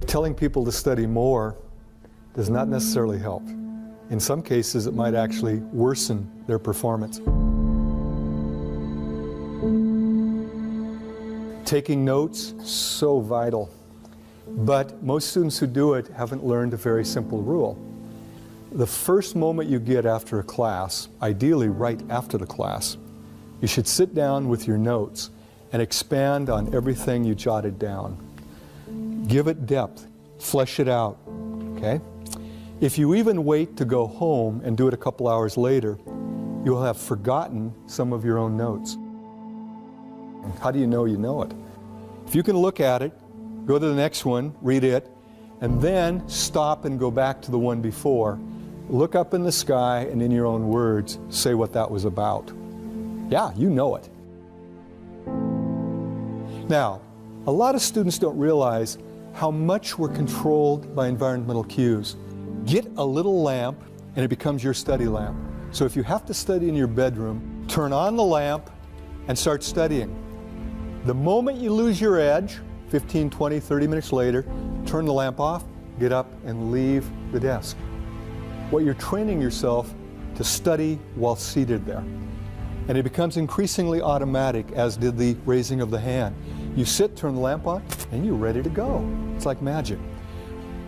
Telling people to study more does not necessarily help. In some cases, it might actually worsen their performance. Taking notes, so vital. But most students who do it haven't learned a very simple rule. The first moment you get after a class, ideally right after the class, you should sit down with your notes and expand on everything you jotted down. Give it depth, flesh it out, okay? If you even wait to go home and do it a couple hours later, you'll have forgotten some of your own notes. How do you know it? If you can look at it, go to the next one, read it, and then stop and go back to the one before. Look up in the sky and in your own words, say what that was about. Yeah, you know it. Now, a lot of students don't realize how much we're controlled by environmental cues. Get a little lamp and it becomes your study lamp. So if you have to study in your bedroom, turn on the lamp and start studying. The moment you lose your edge, 15, 20, 30 minutes later, turn the lamp off, get up and leave the desk. What you're training yourself to study while seated there. And it becomes increasingly automatic, as did the raising of the hand. You sit, turn the lamp on, and you're ready to go. It's like magic.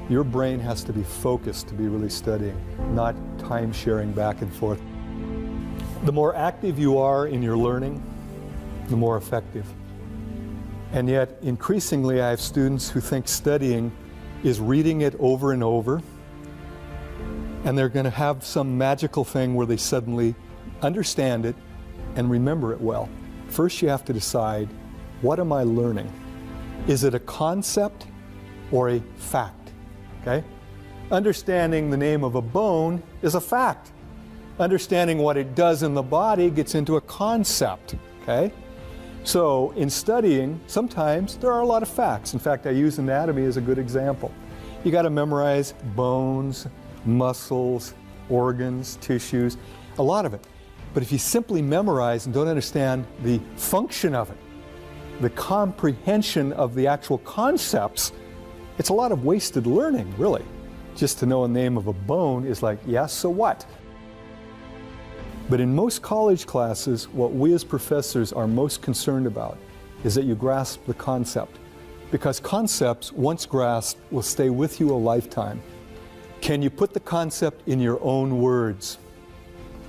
Your brain has to be focused to be really studying, not time sharing back and forth. The more active you are in your learning, the more effective. And yet, increasingly, I have students who think studying is reading it over and over, and they're going to have some magical thing where they suddenly understand it and remember it well. First, you have to decide, what am I learning? Is it a concept or a fact? Okay? Understanding the name of a bone is a fact. Understanding what it does in the body gets into a concept. Okay? So in studying, sometimes there are a lot of facts. In fact, I use anatomy as a good example. You got to memorize bones, muscles, organs, tissues, a lot of it. But if you simply memorize and don't understand the function of it, the comprehension of the actual concepts, it's a lot of wasted learning, really. Just to know a name of a bone is like, yeah, so what? But in most college classes, what we as professors are most concerned about is that you grasp the concept. Because concepts, once grasped, will stay with you a lifetime. Can you put the concept in your own words?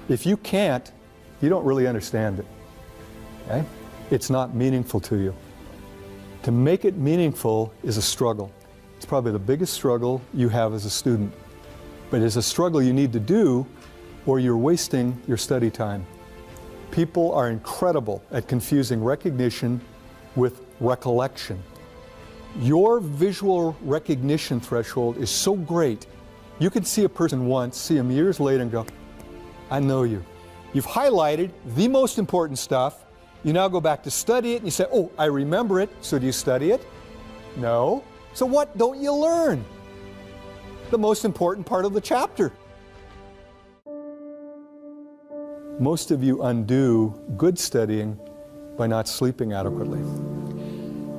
If you can't, you don't really understand it. Okay? It's not meaningful to you. To make it meaningful is a struggle. It's probably the biggest struggle you have as a student. But it's a struggle you need to do, or you're wasting your study time. People are incredible at confusing recognition with recollection. Your visual recognition threshold is so great, you can see a person once, see them years later and go, I know you. You've highlighted the most important stuff. You now go back to study it and you say, oh, I remember it. So do you study it? No. So what don't you learn? The most important part of the chapter. Most of you undo good studying by not sleeping adequately.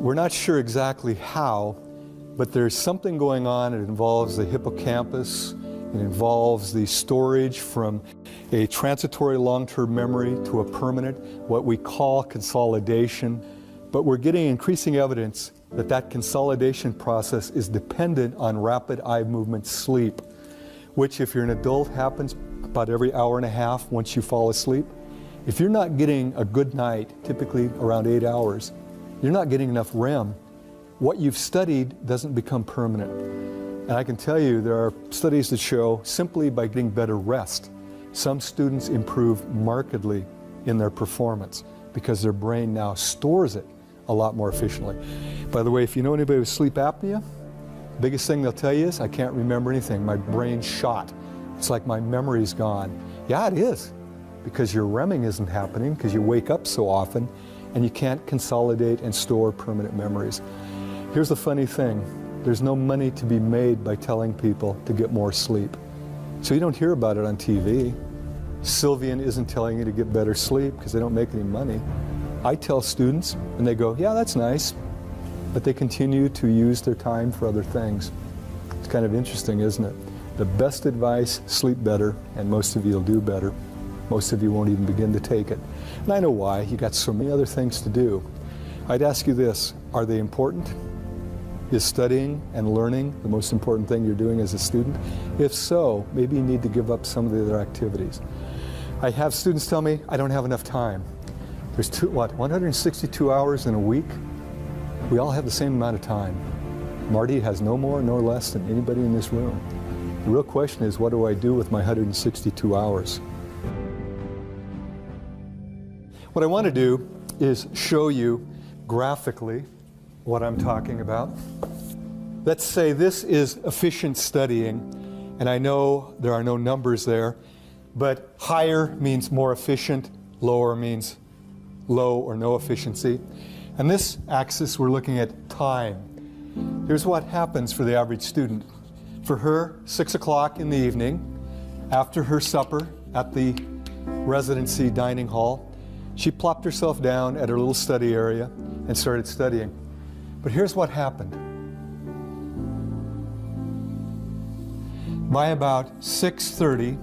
We're not sure exactly how, but there's something going on. It involves the hippocampus. It involves the storage from a transitory long-term memory to a permanent, what we call consolidation. But we're getting increasing evidence that that consolidation process is dependent on rapid eye movement sleep, which if you're an adult happens about every hour and a half once you fall asleep. If you're not getting a good night, typically around 8 hours, you're not getting enough REM. What you've studied doesn't become permanent. And I can tell you there are studies that show simply by getting better rest, some students improve markedly in their performance because their brain now stores it a lot more efficiently. By the way, if you know anybody with sleep apnea, the biggest thing they'll tell you is, I can't remember anything. My brain's shot. It's like my memory's gone. Yeah, it is, because your REMing isn't happening because you wake up so often and you can't consolidate and store permanent memories. Here's the funny thing. There's no money to be made by telling people to get more sleep. So you don't hear about it on TV. Sylvian isn't telling you to get better sleep because they don't make any money. I tell students and they go, yeah, that's nice. but they continue to use their time for other things. It's kind of interesting, isn't it? The best advice, sleep better, and most of you will do better. Most of you won't even begin to take it. And I know why. You got so many other things to do. I'd ask you this, are they important? Is studying and learning the most important thing you're doing as a student? If so, maybe you need to give up some of the other activities. I have students tell me, I don't have enough time. There's 162 hours in a week? We all have the same amount of time. Marty has no more nor less than anybody in this room. The real question is, what do I do with my 162 hours? What I want to do is show you graphically what I'm talking about. Let's say this is efficient studying, and I know there are no numbers there, but higher means more efficient, lower means low or no efficiency. And this axis, we're looking at time. Here's what happens for the average student. For her, 6 o'clock in the evening, after her supper at the residency dining hall, she plopped herself down at her little study area and started studying. But here's what happened. By about 6:30,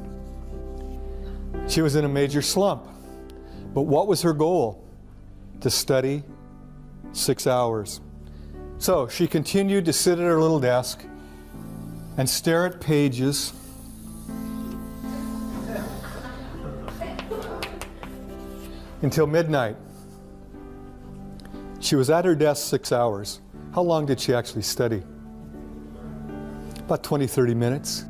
she was in a major slump. But what was her goal? To study 6 hours. So she continued to sit at her little desk and stare at pages until midnight. She was at her desk 6 hours. How long did she actually study? About 20, 30 minutes.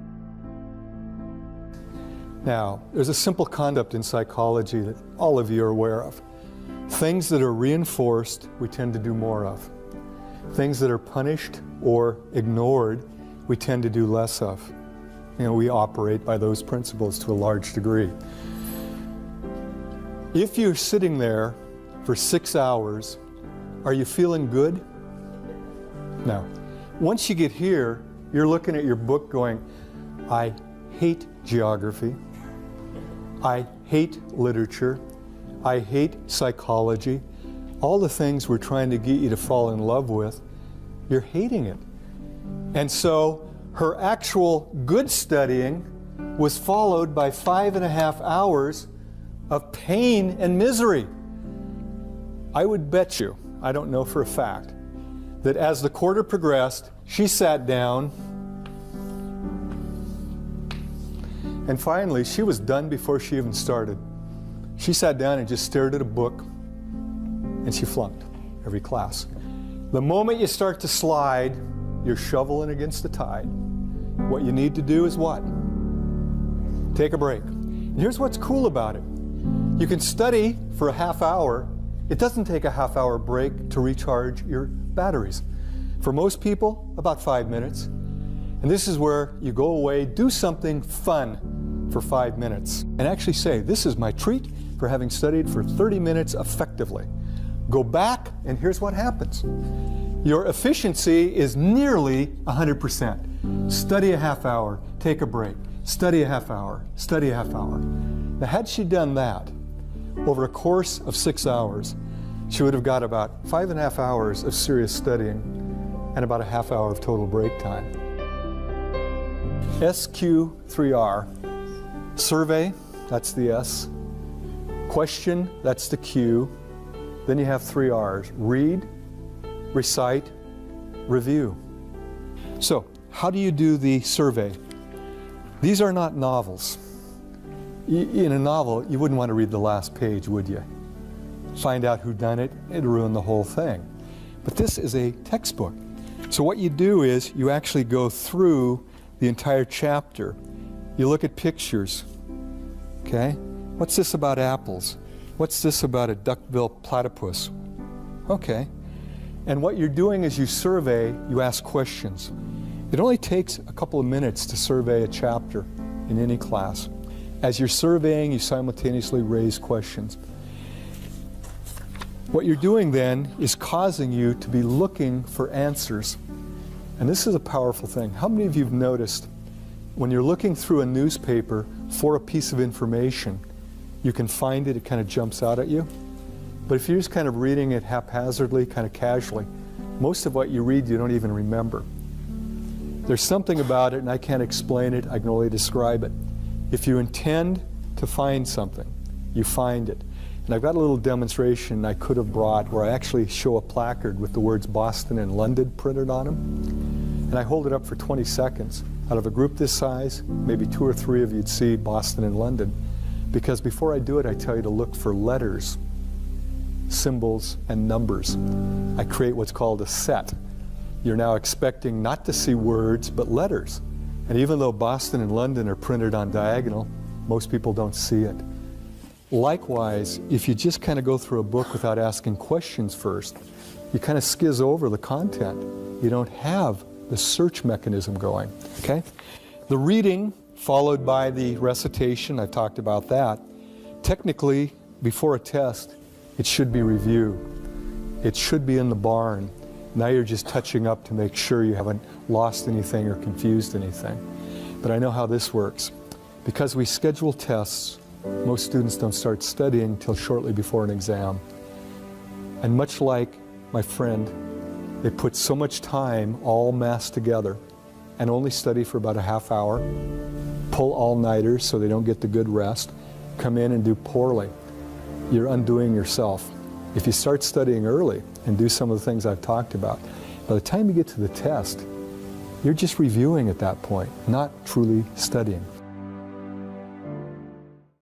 Now, there's a simple concept in psychology that all of you are aware of. Things that are reinforced, we tend to do more of. Things that are punished or ignored, we tend to do less of. You know, we operate by those principles to a large degree. If you're sitting there for 6 hours, are you feeling good? No. Once you get here, you're looking at your book going, I hate geography, I hate literature, I hate psychology, all the things we're trying to get you to fall in love with, you're hating it. And so her actual good studying was followed by 5.5 hours of pain and misery. I would bet you, I don't know for a fact, that as the quarter progressed, she sat down and finally she was done before she even started. She sat down and just stared at a book and she flunked every class. The moment you start to slide, you're shoveling against the tide. What you need to do is what? Take a break. And here's what's cool about it. You can study for a half hour. It doesn't take a half-hour break to recharge your batteries. For most people, about 5 minutes. And this is where you go away, do something fun for 5 minutes, and actually say, this is my treat for having studied for 30 minutes effectively. Go back, and here's what happens. Your efficiency is nearly 100%. Study a half hour, take a break. Study a half hour, study a half hour. Now, had she done that, over a course of 6 hours, she would have got about 5.5 hours of serious studying and about a half hour of total break time. SQ3R. Survey, that's the S. Question, that's the Q. Then you have 3 R's. Read, recite, review. So, how do you do the survey? These are not novels. In a novel, you wouldn't want to read the last page, would you? Find out who done it, it'd ruin the whole thing. But this is a textbook. So what you do is you actually go through the entire chapter. You look at pictures. Okay? What's this about apples? What's this about a duck-billed platypus? Okay. And what you're doing is you survey, you ask questions. It only takes a couple of minutes to survey a chapter in any class. As you're surveying, you simultaneously raise questions. What you're doing then is causing you to be looking for answers. And this is a powerful thing. How many of you have noticed when you're looking through a newspaper for a piece of information, you can find it, it kind of jumps out at you? But if you're just kind of reading it haphazardly, kind of casually, Most of what you read you don't even remember. There's something about it, and I can't explain it, I can only describe it. If you intend to find something, you find it. And I've got a little demonstration I could have brought where I actually show a placard with the words Boston and London printed on them. And I hold it up for 20 seconds. Out of a group this size, maybe 2 or 3 of you'd see Boston and London. Because before I do it, I tell you to look for letters, symbols, and numbers. I create what's called a set. You're now expecting not to see words, but letters. And even though Boston and London are printed on diagonal, most people don't see it. Likewise, if you just kind of go through a book without asking questions first, you kind of skizz over the content. You don't have the search mechanism going, okay? The reading followed by the recitation, I talked about that. Technically, before a test, it should be review. It should be in the barn. Now you're just touching up to make sure you haven't lost anything or confused anything. But I know how this works. Because we schedule tests, most students don't start studying until shortly before an exam. And much like my friend, they put so much time all massed together and only study for about a half hour, pull all-nighters so they don't get the good rest, come in and do poorly. You're undoing yourself. If you start studying early and do some of the things I've talked about, by the time you get to the test, you're just reviewing at that point, not truly studying.